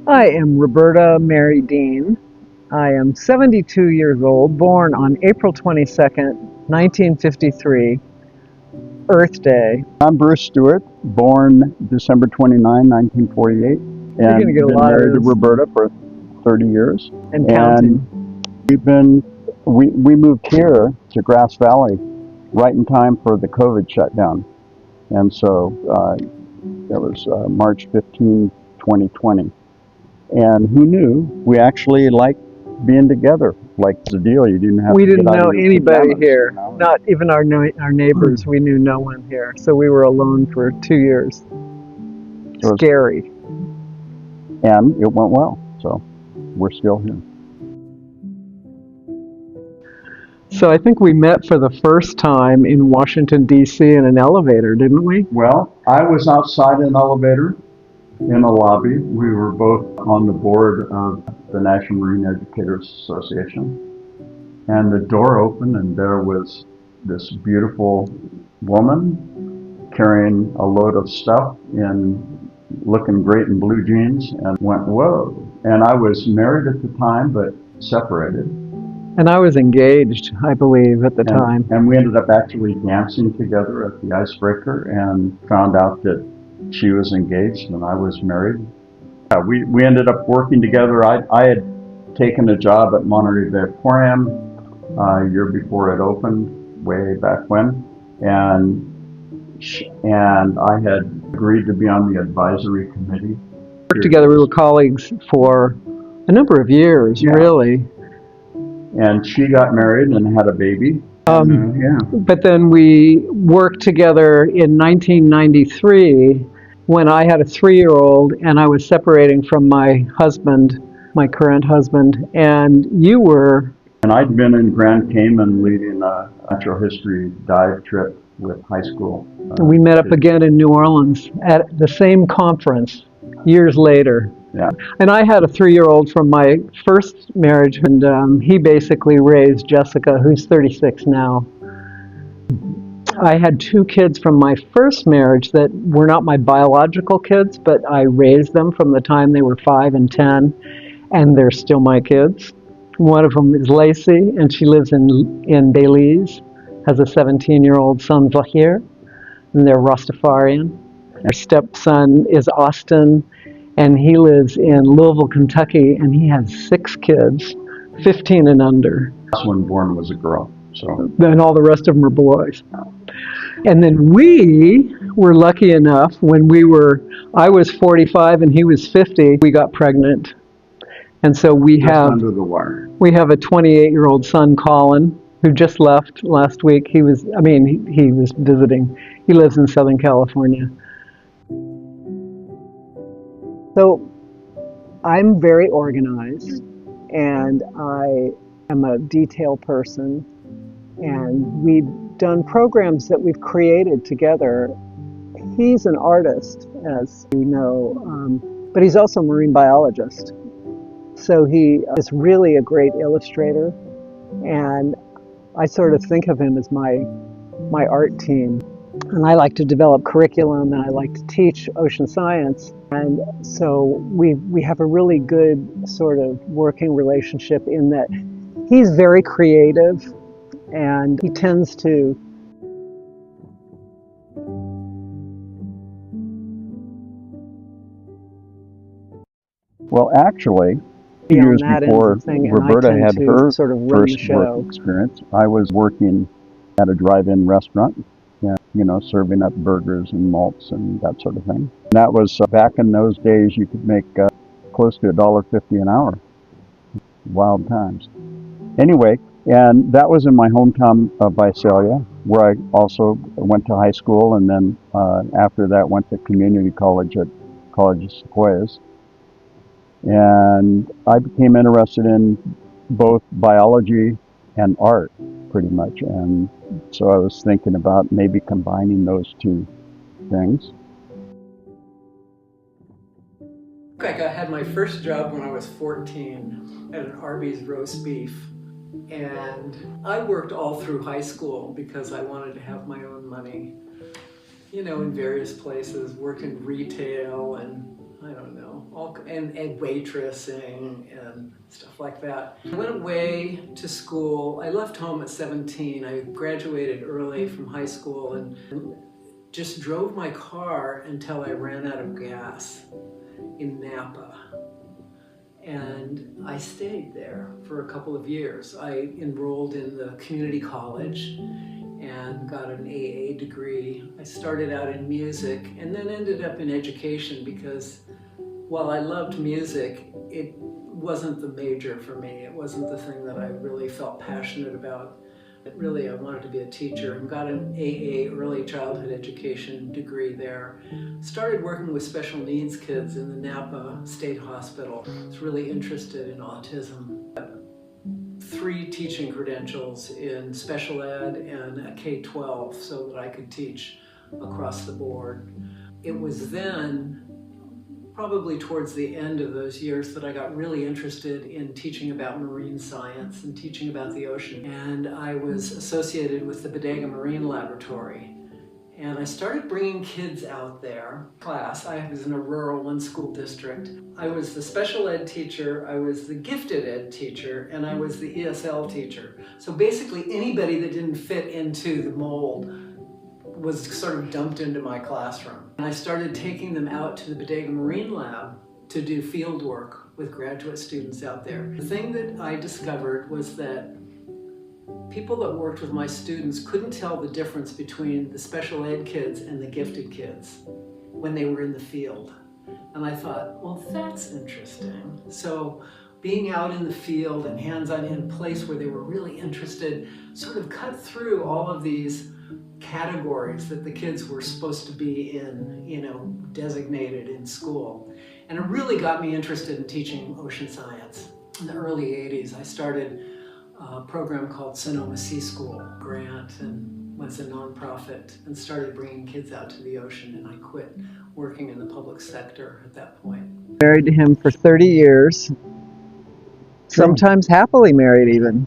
I am Roberta Mary Dean. I am 72 years old, born on April 22nd, 1953, Earth Day. I'm Bruce Stewart, born December 29, 1948, You're going to and get a been lot of married to this Roberta for 30 years. and And counting. we moved here to Grass Valley right in time for the COVID shutdown. And so that was March 15, 2020. And who knew? We actually liked being together. Like the deal, you didn't have We to get didn't out of know your anybody pajamas, here, not even our neighbors. We knew no one here. So we were alone for 2 years. So Scary. and it went well. So we're still here. So I think we met for the first time in Washington, D.C. in an elevator, didn't we? Well, I was outside an elevator in a lobby. We were both on the board of the National Marine Educators Association. And the door opened, and there was this beautiful woman carrying a load of stuff and looking great in blue jeans, and went, whoa. And I was married at the time, but separated. And I was engaged, I believe, at the time. And we ended up actually dancing together at the Icebreaker and found out that she was engaged and I was married. We ended up working together. I had taken a job at Monterey Bay Aquarium a year before it opened, way back when, and I had agreed to be on the advisory committee. Worked together, we were colleagues for a number of years, Yeah. really. And she got married and had a baby. Yeah. But then we worked together in 1993 when I had a 3-year-old and I was separating from my husband, my current husband, and you were. And I'd been in Grand Cayman leading a natural history dive trip with high school. We met up again in New Orleans at the same conference years later. Yeah. And I had a 3-year-old from my first marriage, and he basically raised Jessica, who's 36 now. I had 2 kids from my first marriage that were not my biological kids, but I raised them from the time they were 5 and 10, and they're still my kids. One of them is Lacey, and she lives in Belize, has a 17-year-old son, Zahir, and they're Rastafarian. Our stepson is Austin, and he lives in Louisville, Kentucky, and he has 6 kids, 15 and under. The last one born was a girl. So then all the rest of them are boys. And then we were lucky enough when I was 45 and he was 50, we got pregnant. And so we just have under the wire. We have a 28-year-old son, Colin, who just left last week. He was visiting. He lives in Southern California. So I'm very organized, and I am a detail person, and we've done programs that we've created together. He's an artist, as you know, but he's also a marine biologist. So he is really a great illustrator, and I sort of think of him as my art team. And I like to develop curriculum, and I like to teach ocean science. And so we have a really good sort of working relationship in that he's very creative, and he tends to Well, actually, be on years that end before of the thing, and Roberta I tend had to her sort of run the first show. work experience, I was working at a drive-in restaurant, serving up burgers and malts and that sort of thing. And that was back in those days. You could make close to $1.50 an hour. Wild times. Anyway, and that was in my hometown of Visalia, where I also went to high school, and then after that went to community college at College of Sequoias. And I became interested in both biology and art, pretty much. And so I was thinking about maybe combining those two things. I had my first job when I was 14 at an Arby's roast beef. And I worked all through high school because I wanted to have my own money, in various places, worked in retail and I don't know, and waitressing and stuff like that. I went away to school. I left home at 17. I graduated early from high school and just drove my car until I ran out of gas in Napa. And I stayed there for a couple of years. I enrolled in the community college and got an AA degree. I started out in music and then ended up in education because while I loved music, it wasn't the major for me. It wasn't the thing that I really felt passionate about. Really, I wanted to be a teacher and got an AA early childhood education degree there. Started working with special needs kids in the Napa State Hospital. I was really interested in autism. 3 teaching credentials in special ed and a K-12 so that I could teach across the board. It was then, probably towards the end of those years, that I got really interested in teaching about marine science and teaching about the ocean. And I was associated with the Bodega Marine Laboratory. And I started bringing kids out there. Class, I was in a rural 1-school district. I was the special ed teacher, I was the gifted ed teacher, and I was the ESL teacher. So basically anybody that didn't fit into the mold was sort of dumped into my classroom. And I started taking them out to the Bodega Marine Lab to do field work with graduate students out there. The thing that I discovered was that people that worked with my students couldn't tell the difference between the special ed kids and the gifted kids when they were in the field. And I thought, well, that's interesting. So being out in the field and hands-on in a place where they were really interested sort of cut through all of these categories that the kids were supposed to be in, designated in school. And it really got me interested in teaching ocean science. In the early 80s, I started a program called Sonoma Sea School grant and was a nonprofit and started bringing kids out to the ocean, and I quit working in the public sector at that point. Married to him for 30 years, sometimes happily married even.